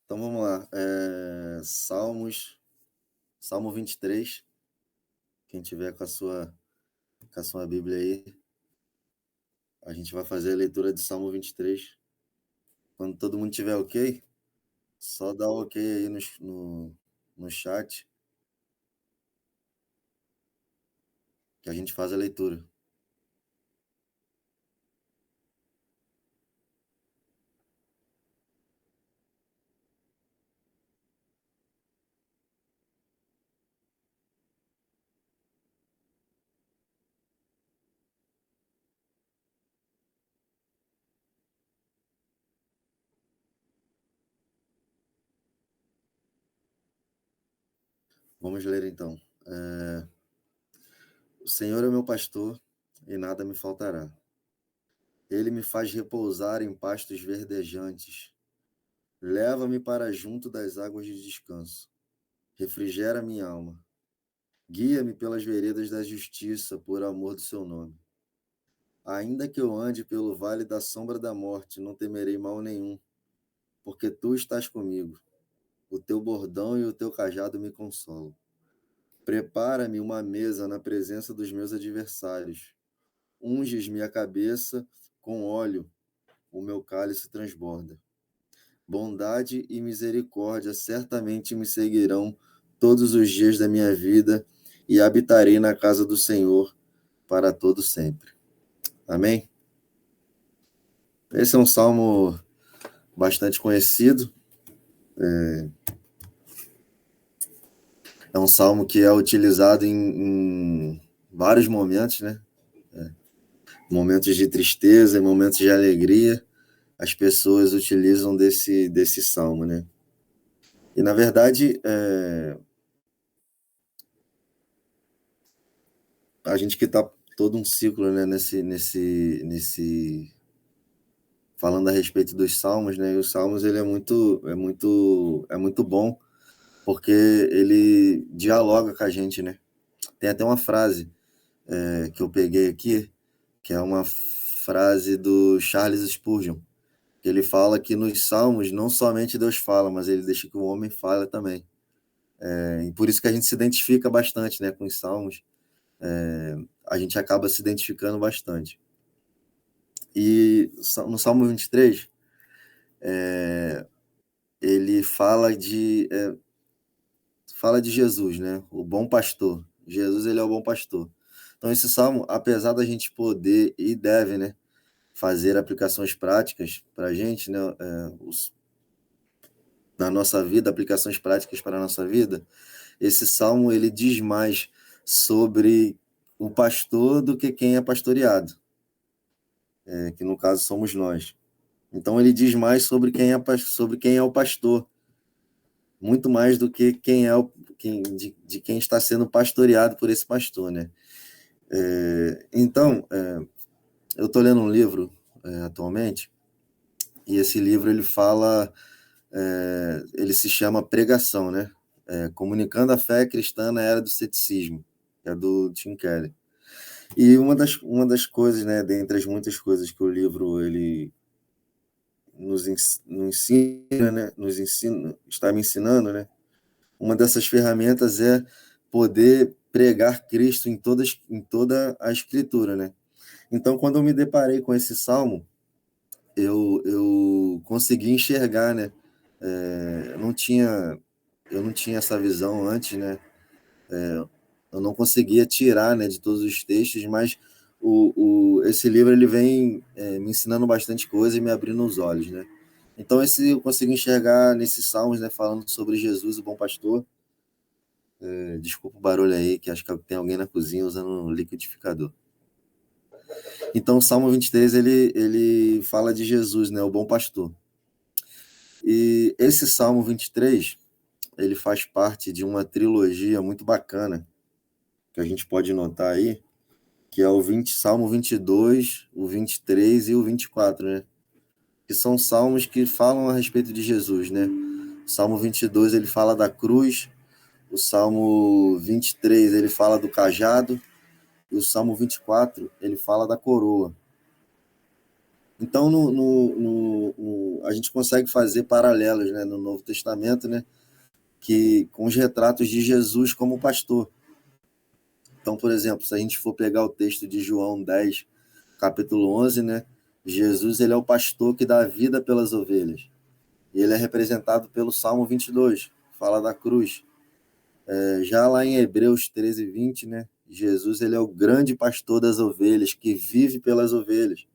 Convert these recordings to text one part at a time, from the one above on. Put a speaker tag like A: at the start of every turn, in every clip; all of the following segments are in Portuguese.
A: Então vamos lá. Salmo 23. Quem tiver com a sua Bíblia aí, a gente vai fazer a leitura de Salmo 23. Quando todo mundo tiver ok, só dá o ok aí no chat que a gente faz a leitura. Vamos ler então. O Senhor é meu pastor e nada me faltará. Ele me faz repousar em pastos verdejantes. Leva-me para junto das águas de descanso. Refrigera minha alma. Guia-me pelas veredas da justiça, por amor do seu nome. Ainda que eu ande pelo vale da sombra da morte, não temerei mal nenhum, porque tu estás comigo. O teu bordão e o teu cajado me consolam. Prepara-me uma mesa na presença dos meus adversários. Unges-me a cabeça com óleo, o meu cálice transborda. Bondade e misericórdia certamente me seguirão todos os dias da minha vida e habitarei na casa do Senhor para todo sempre. Amém? Esse é um salmo bastante conhecido. É um salmo que é utilizado em vários momentos, né? Momentos de tristeza e momentos de alegria. As pessoas utilizam desse salmo, né? E, na verdade, a gente que está todo um ciclo, né? Nesse falando a respeito dos salmos, né? E os salmos, ele é muito bom, porque ele dialoga com a gente, né? Tem até uma frase que eu peguei aqui, que é uma frase do Charles Spurgeon, que ele fala que nos Salmos não somente Deus fala, mas ele deixa que o homem fale também. E por isso que a gente se identifica bastante, né, com os Salmos. A gente acaba se identificando bastante. E no Salmo 23, ele fala de Jesus, né, o bom pastor. Jesus, ele é o bom pastor. Então, esse salmo, apesar da gente poder e deve, né, fazer aplicações práticas para a gente, né, na nossa vida, aplicações práticas para a nossa vida, esse salmo ele diz mais sobre o pastor do que quem é pastoreado, que no caso somos nós. Então ele diz mais sobre quem é o pastor, muito mais do que de quem está sendo pastoreado por esse pastor, né? Então, eu estou lendo um livro atualmente, e esse livro ele se chama Pregação, né? Comunicando a fé cristã na era do ceticismo, que é do Tim Keller. E uma das coisas, né, dentre as muitas coisas que o livro ele nos ensina, né, está me ensinando, né? Uma dessas ferramentas é poder pregar Cristo em toda a Escritura, né? Então, quando eu me deparei com esse salmo, eu consegui enxergar, né? Eu não tinha essa visão antes, né? Eu não conseguia tirar, né, de todos os textos, mas esse livro ele vem me ensinando bastante coisa e me abrindo os olhos, né? Então eu consigo enxergar nesses salmos, né, falando sobre Jesus, o bom pastor. Desculpa o barulho aí, que acho que tem alguém na cozinha usando um liquidificador. Então o Salmo 23, ele fala de Jesus, né, o bom pastor. E esse Salmo 23, ele faz parte de uma trilogia muito bacana, que a gente pode notar aí, que é o Salmo 22, o 23 e o 24, né? Que são salmos que falam a respeito de Jesus, né? O Salmo 22, ele fala da cruz, o Salmo 23, ele fala do cajado, e o Salmo 24, ele fala da coroa. Então, a gente consegue fazer paralelos, né, no Novo Testamento, né, que, com os retratos de Jesus como pastor. Então, por exemplo, se a gente for pegar o texto de João 10, capítulo 11, né, Jesus ele é o pastor que dá a vida pelas ovelhas. E ele é representado pelo Salmo 22, fala da cruz. Já lá em Hebreus 13, 20, né, Jesus ele é o grande pastor das ovelhas, que vive pelas ovelhas.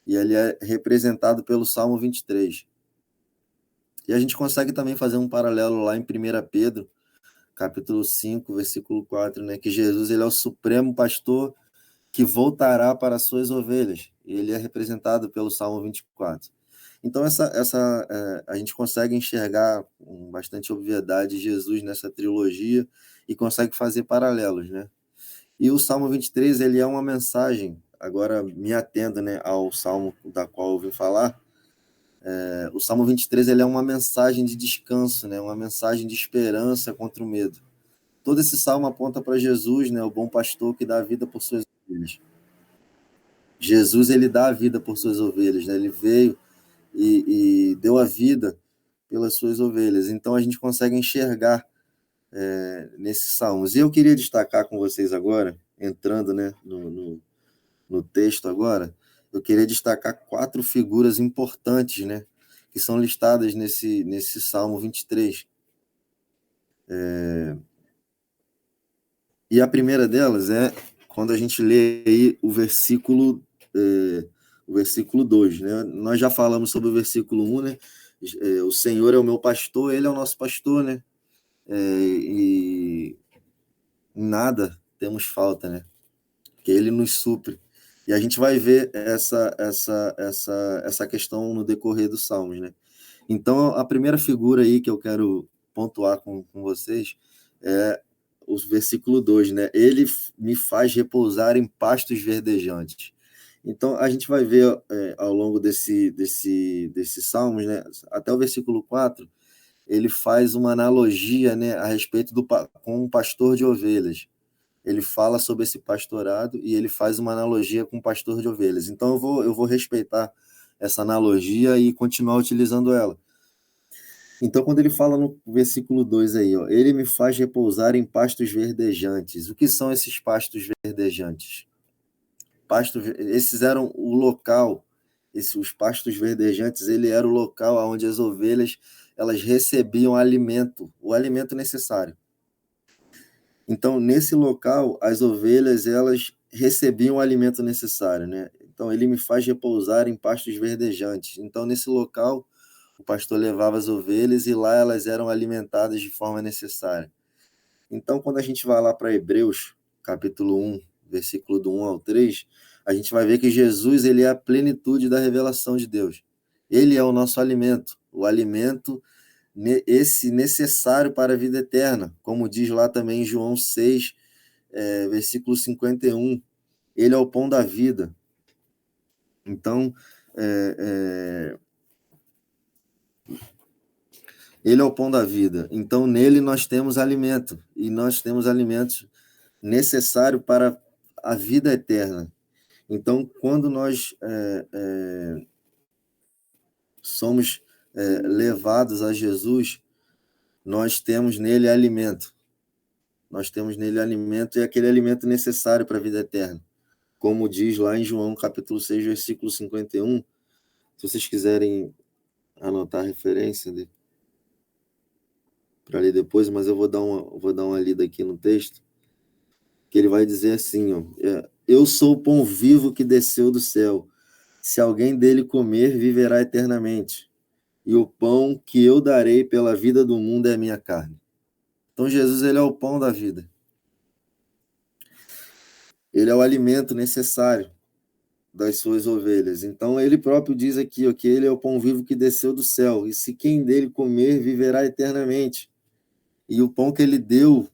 A: E ele é representado pelo Salmo 23. E a gente consegue também fazer um paralelo lá em 1 Pedro, capítulo 5, versículo 4, né, que Jesus ele é o supremo pastor que voltará para as suas ovelhas. E ele é representado pelo Salmo 24. Então, a gente consegue enxergar com bastante obviedade Jesus nessa trilogia e consegue fazer paralelos, né? E o Salmo 23, ele é uma mensagem, agora me atendo, né, ao Salmo da qual eu vim falar. O Salmo 23, ele é uma mensagem de descanso, né, uma mensagem de esperança contra o medo. Todo esse salmo aponta para Jesus, né, o bom pastor que dá a vida por suas ovelhas. Jesus, ele dá a vida por suas ovelhas, né? Ele veio e deu a vida pelas suas ovelhas. Então a gente consegue enxergar nesses salmos. E eu queria destacar com vocês agora, entrando, né, no texto agora, eu queria destacar 4 figuras importantes, né, que são listadas nesse Salmo 23. E a primeira delas é quando a gente lê aí o versículo 2, né? Nós já falamos sobre o versículo 1, né? O Senhor é o meu pastor, ele é o nosso pastor, né? E em nada temos falta, né? Que ele nos supre. E a gente vai ver essa questão no decorrer dos Salmos, né? Então, a primeira figura aí que eu quero pontuar com vocês é o versículo 2, né? Ele me faz repousar em pastos verdejantes. Então, a gente vai ver ao longo desses salmos, né? Até o versículo 4, ele faz uma analogia, né, a respeito com um pastor de ovelhas. Ele fala sobre esse pastorado e ele faz uma analogia com o pastor de ovelhas. Então, eu vou respeitar essa analogia e continuar utilizando ela. Então, quando ele fala no versículo 2 aí, ó, ele me faz repousar em pastos verdejantes. O que são esses pastos verdejantes? Esses eram o local, os pastos verdejantes, ele era o local onde as ovelhas elas recebiam alimento, o alimento necessário. Então, nesse local, as ovelhas elas recebiam o alimento necessário, né? Então, ele me faz repousar em pastos verdejantes. Então, nesse local, o pastor levava as ovelhas e lá elas eram alimentadas de forma necessária. Então, quando a gente vai lá para Hebreus, capítulo 1, versículo do 1 ao 3, a gente vai ver que Jesus ele é a plenitude da revelação de Deus. Ele é o nosso alimento, o alimento esse necessário para a vida eterna, como diz lá também em João 6, versículo 51. Ele é o pão da vida. Então, ele é o pão da vida. Então, nele nós temos alimento, e nós temos alimentos necessários para a vida eterna. Então, quando nós somos levados a Jesus, nós temos nele alimento. Nós temos nele alimento e aquele alimento necessário para a vida eterna. Como diz lá em João, capítulo 6, versículo 51. Se vocês quiserem anotar a referência para ler depois, mas eu vou dar uma lida aqui no texto, que ele vai dizer assim, ó, eu sou o pão vivo que desceu do céu. Se alguém dele comer, viverá eternamente. E o pão que eu darei pela vida do mundo é a minha carne. Então Jesus, ele é o pão da vida. Ele é o alimento necessário das suas ovelhas. Então ele próprio diz aqui, ó, que ele é o pão vivo que desceu do céu. E se quem dele comer, viverá eternamente. E o pão que ele deu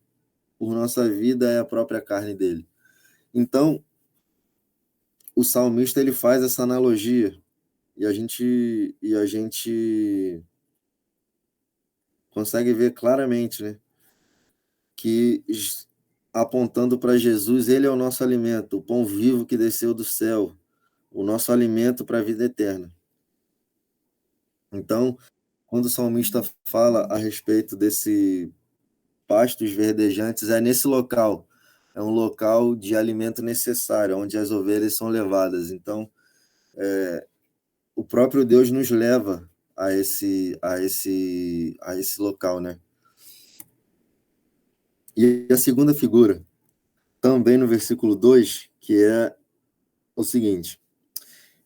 A: por nossa vida é a própria carne dele. Então, o salmista ele faz essa analogia e a gente consegue ver claramente, né, que apontando para Jesus, ele é o nosso alimento, o pão vivo que desceu do céu, o nosso alimento para a vida eterna. Então, quando o salmista fala a respeito desse pastos verdejantes, é nesse local. É um local de alimento necessário, onde as ovelhas são levadas. Então, o próprio Deus nos leva a esse local, né? E a segunda figura, também no versículo 2, que é o seguinte: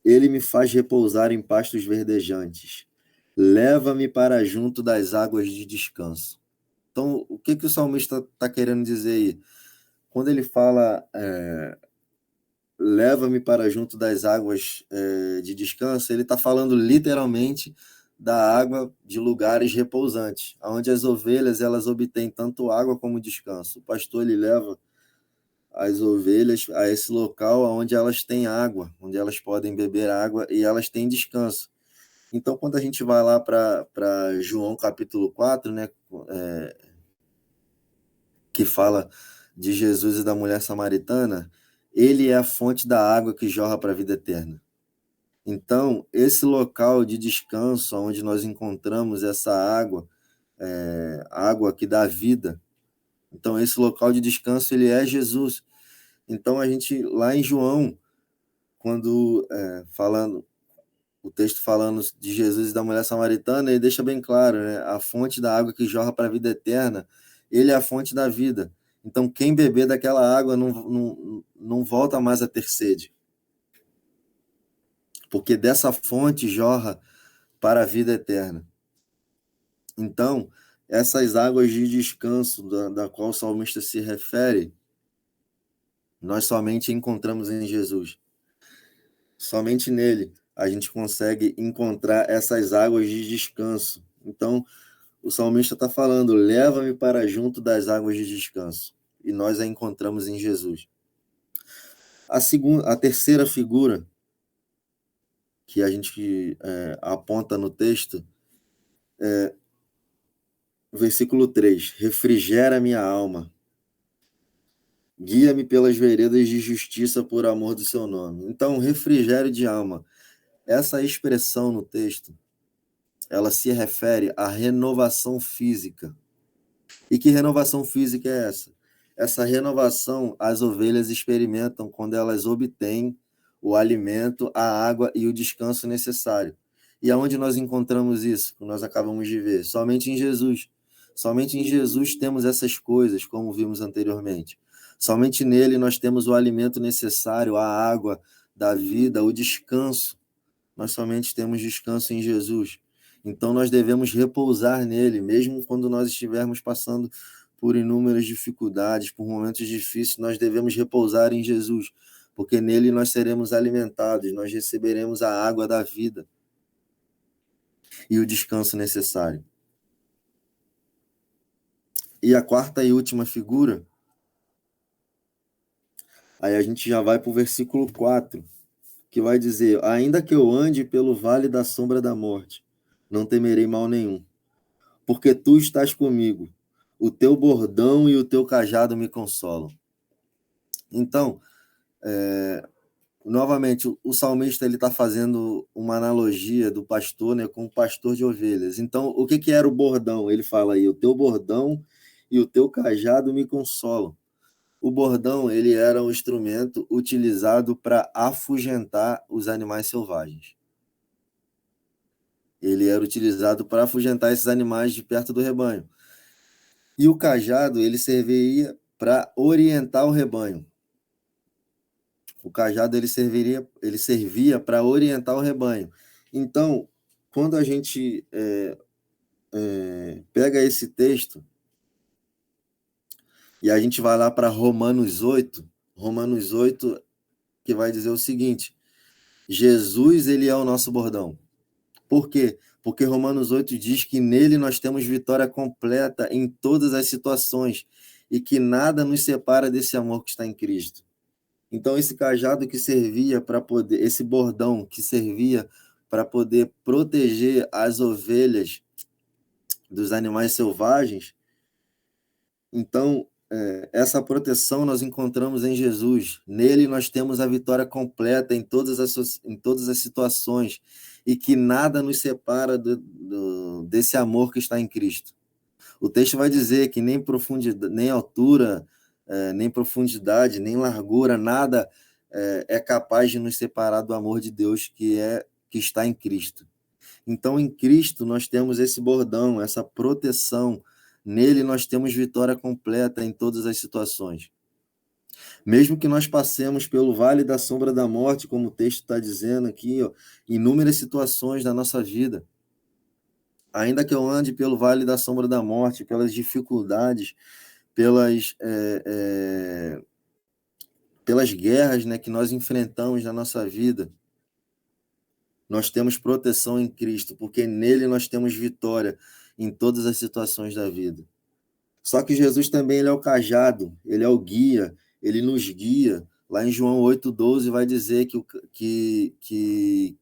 A: ele me faz repousar em pastos verdejantes, leva-me para junto das águas de descanso. Então, o que o salmista está querendo dizer aí? Quando ele fala leva-me para junto das águas de descanso, ele está falando literalmente da água de lugares repousantes, onde as ovelhas elas obtêm tanto água como descanso. O pastor ele leva as ovelhas a esse local onde elas têm água, onde elas podem beber água e elas têm descanso. Então, quando a gente vai lá para João capítulo 4, né, que fala de Jesus e da mulher samaritana, ele é a fonte da água que jorra para a vida eterna. Então, esse local de descanso, onde nós encontramos essa água, água que dá vida, então esse local de descanso, ele é Jesus. Então, a gente, lá em João, quando falando, o texto falando de Jesus e da mulher samaritana, ele deixa bem claro, né? A fonte da água que jorra para a vida eterna, ele é a fonte da vida. Então, quem beber daquela água não volta mais a ter sede, porque dessa fonte jorra para a vida eterna. Então, essas águas de descanso da qual o salmista se refere, nós somente encontramos em Jesus. Somente nele a gente consegue encontrar essas águas de descanso. Então, o salmista está falando, leva-me para junto das águas de descanso. E nós a encontramos em Jesus. A terceira figura que a gente aponta no texto, versículo 3, refrigera minha alma, guia-me pelas veredas de justiça por amor do seu nome. Então, refrigério de alma, essa expressão no texto, ela se refere à renovação física. E que renovação física é essa? Essa renovação as ovelhas experimentam quando elas obtêm o alimento, a água e o descanso necessário. E aonde nós encontramos isso? Que nós acabamos de ver? Somente em Jesus. Somente em Jesus temos essas coisas, como vimos anteriormente. Somente nele nós temos o alimento necessário, a água da vida, o descanso. Nós somente temos descanso em Jesus. Então nós devemos repousar nele, mesmo quando nós estivermos passando por inúmeras dificuldades, por momentos difíceis, nós devemos repousar em Jesus, porque nele nós seremos alimentados, nós receberemos a água da vida e o descanso necessário. E a quarta e última figura, aí a gente já vai para o versículo 4, que vai dizer: ainda que eu ande pelo vale da sombra da morte, não temerei mal nenhum, porque tu estás comigo, o teu bordão e o teu cajado me consolam. Então, novamente, o salmista ele está fazendo uma analogia do pastor, né, com o pastor de ovelhas. Então, o que era o bordão? Ele fala aí: o teu bordão e o teu cajado me consolam. O bordão ele era um instrumento utilizado para afugentar os animais selvagens. Ele era utilizado para afugentar esses animais de perto do rebanho. E o cajado ele servia para orientar o rebanho. O cajado ele servia para orientar o rebanho. Então, quando a gente pega esse texto e a gente vai lá para Romanos 8, que vai dizer o seguinte: Jesus ele é o nosso bordão. Por quê? Porque Romanos 8 diz que nele nós temos vitória completa em todas as situações e que nada nos separa desse amor que está em Cristo. Então, esse cajado que servia para poder, esse bordão que servia para poder proteger as ovelhas dos animais selvagens, então, essa proteção nós encontramos em Jesus. Nele nós temos a vitória completa em todas as situações e que nada nos separa desse amor que está em Cristo. O texto vai dizer que nem profundidade, nem altura, nem profundidade, nem largura, nada é capaz de nos separar do amor de Deus que está em Cristo. Então, em Cristo, nós temos esse bordão, essa proteção. Nele, nós temos vitória completa em todas as situações. Mesmo que nós passemos pelo vale da sombra da morte, como o texto está dizendo aqui, ó, inúmeras situações da nossa vida, ainda que eu ande pelo vale da sombra da morte, pelas dificuldades, pelas guerras, né, que nós enfrentamos na nossa vida, nós temos proteção em Cristo, porque nele nós temos vitória em todas as situações da vida. Só que Jesus também ele é o cajado, ele é o guia, ele nos guia. Lá em João 8,12 vai dizer que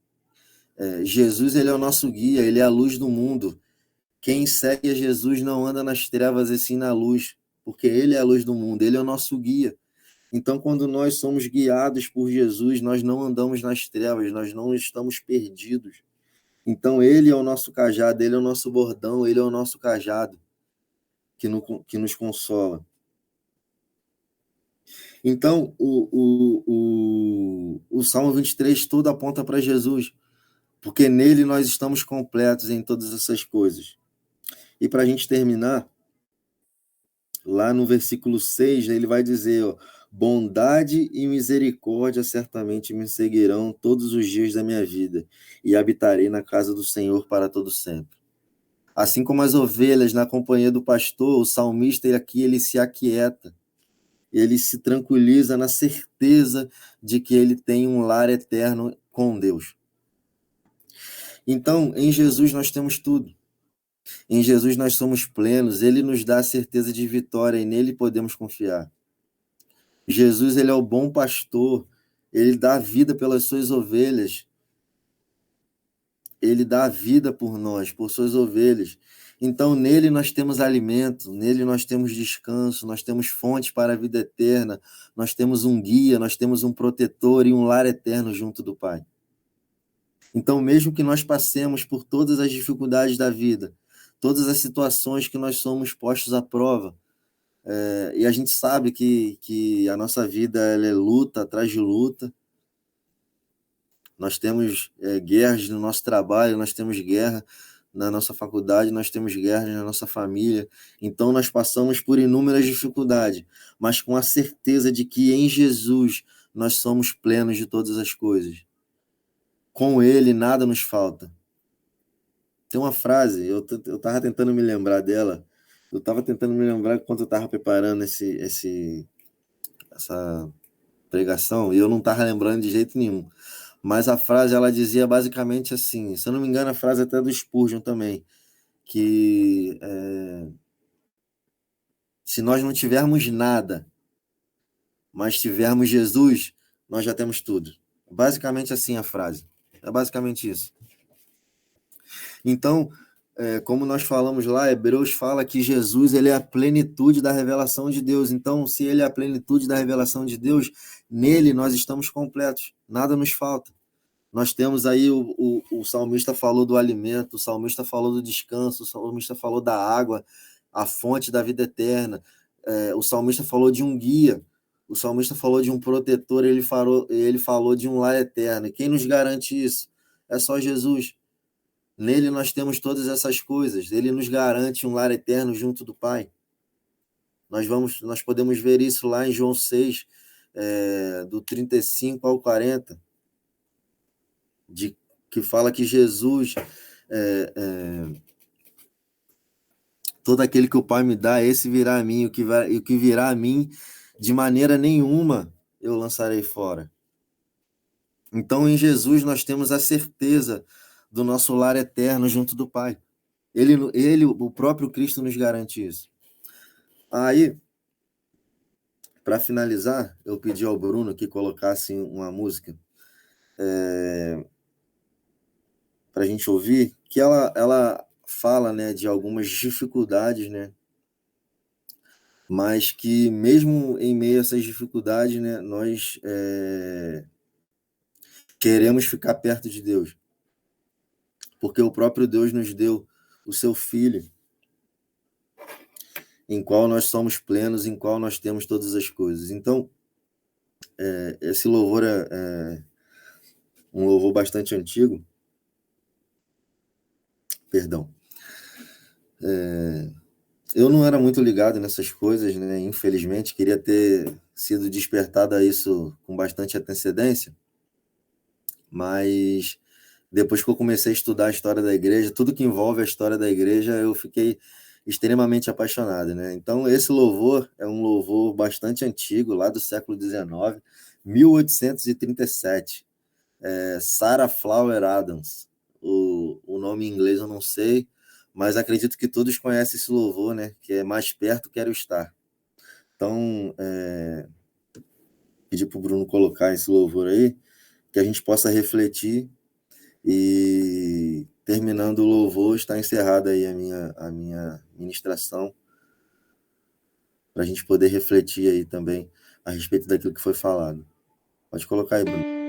A: Jesus ele é o nosso guia, ele é a luz do mundo. Quem segue a Jesus não anda nas trevas e sim na luz, porque ele é a luz do mundo, ele é o nosso guia. Então, quando nós somos guiados por Jesus, nós não andamos nas trevas, nós não estamos perdidos. Então, ele é o nosso cajado, ele é o nosso bordão, ele é o nosso cajado que nos consola. Então, o Salmo 23 tudo aponta para Jesus, porque nele nós estamos completos em todas essas coisas. E para a gente terminar, lá no versículo 6, ele vai dizer, ó, bondade e misericórdia certamente me seguirão todos os dias da minha vida, e habitarei na casa do Senhor para todo sempre. Assim como as ovelhas na companhia do pastor, o salmista aqui ele se aquieta, ele se tranquiliza na certeza de que ele tem um lar eterno com Deus. Então, em Jesus nós temos tudo. Em Jesus nós somos plenos, ele nos dá a certeza de vitória e nele podemos confiar. Jesus, ele é o bom pastor, ele dá a vida pelas suas ovelhas. Ele dá a vida por nós, por suas ovelhas. Então, nele nós temos alimento, nele nós temos descanso, nós temos fontes para a vida eterna, nós temos um guia, nós temos um protetor e um lar eterno junto do Pai. Então, mesmo que nós passemos por todas as dificuldades da vida, todas as situações que nós somos postos à prova, e a gente sabe que a nossa vida ela é luta atrás de luta, nós temos guerras no nosso trabalho, nós temos guerra na nossa faculdade, nós temos guerras na nossa família. Então, nós passamos por inúmeras dificuldades, mas com a certeza de que em Jesus nós somos plenos de todas as coisas. Com Ele, nada nos falta. Tem uma frase, eu estava tentando me lembrar dela, eu estava tentando me lembrar quando eu estava preparando essa pregação, e eu não estava lembrando de jeito nenhum. Mas a frase, ela dizia basicamente assim, se eu não me engano, a frase até do Spurgeon também, que se nós não tivermos nada, mas tivermos Jesus, nós já temos tudo. Basicamente assim a frase. É basicamente isso. Então, como nós falamos lá, Hebreus fala que Jesus ele é a plenitude da revelação de Deus. Então, se ele é a plenitude da revelação de Deus, nele nós estamos completos. Nada nos falta. Nós temos aí, o salmista falou do alimento, o salmista falou do descanso, o salmista falou da água, a fonte da vida eterna, o salmista falou de um guia, o salmista falou de um protetor, ele falou de um lar eterno. E quem nos garante isso? É só Jesus. Nele nós temos todas essas coisas, ele nos garante um lar eterno junto do Pai. Nós podemos ver isso lá em João 6, do 35 ao 40. Que fala que Jesus, todo aquele que o Pai me dá, esse virá a mim, o que virá a mim, de maneira nenhuma eu lançarei fora. Então, em Jesus, nós temos a certeza do nosso lar eterno junto do Pai. Ele, o próprio Cristo, nos garante isso. Aí, para finalizar, eu pedi ao Bruno que colocasse uma música para a gente ouvir, que ela fala, né, de algumas dificuldades, né, mas que mesmo em meio a essas dificuldades, né, nós queremos ficar perto de Deus, porque o próprio Deus nos deu o seu Filho, em qual nós somos plenos, em qual nós temos todas as coisas. Então, esse louvor é um louvor bastante antigo, perdão. Eu não era muito ligado nessas coisas, né? Infelizmente, queria ter sido despertado a isso com bastante antecedência, mas depois que eu comecei a estudar a história da igreja, tudo que envolve a história da igreja, eu fiquei extremamente apaixonado, né? Então, esse louvor é um louvor bastante antigo, lá do século XIX, 1837. Sarah Flower Adams. O nome em inglês eu não sei, mas acredito que todos conhecem esse louvor, né? Que é Mais Perto Quero Estar. Então, pedir para o Bruno colocar esse louvor aí, que a gente possa refletir, e terminando o louvor, está encerrada aí a minha ministração, para a gente poder refletir aí também a respeito daquilo que foi falado. Pode colocar aí, Bruno.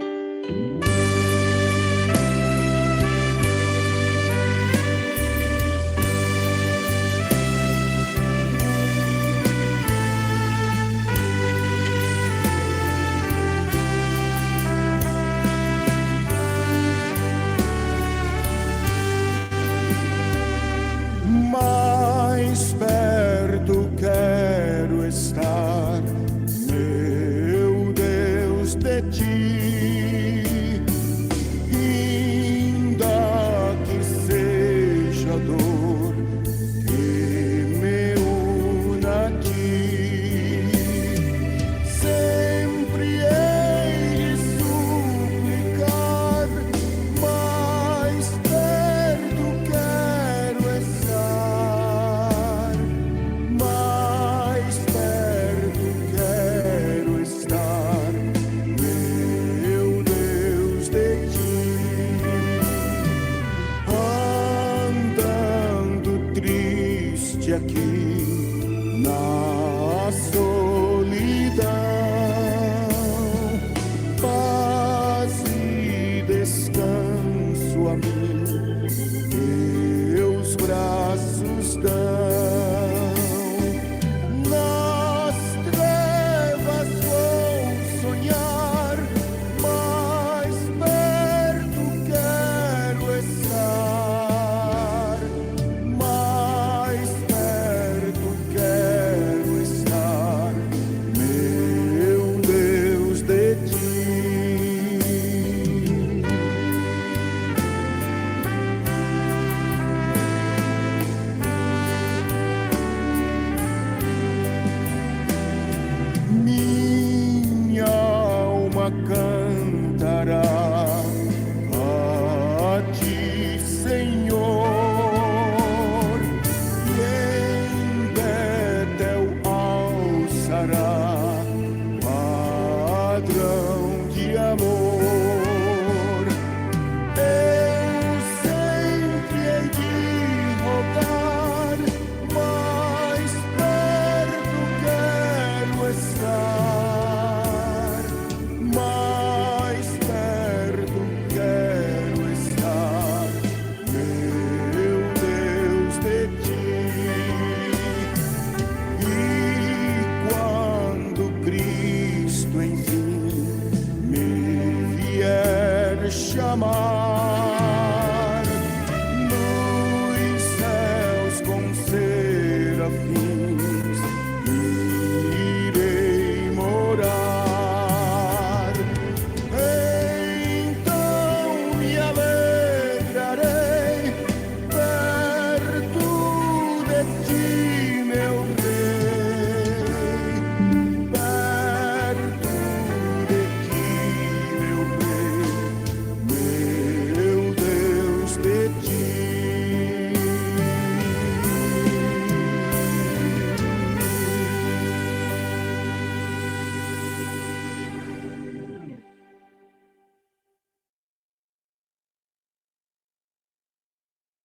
B: Mais perto quero estar, meu Deus, de ti, ainda que seja dor que me una a ti, sempre hei de suplicar, mais perto quero estar, mais perto quero estar, meu Deus, de ti. Andando triste aqui na solidão,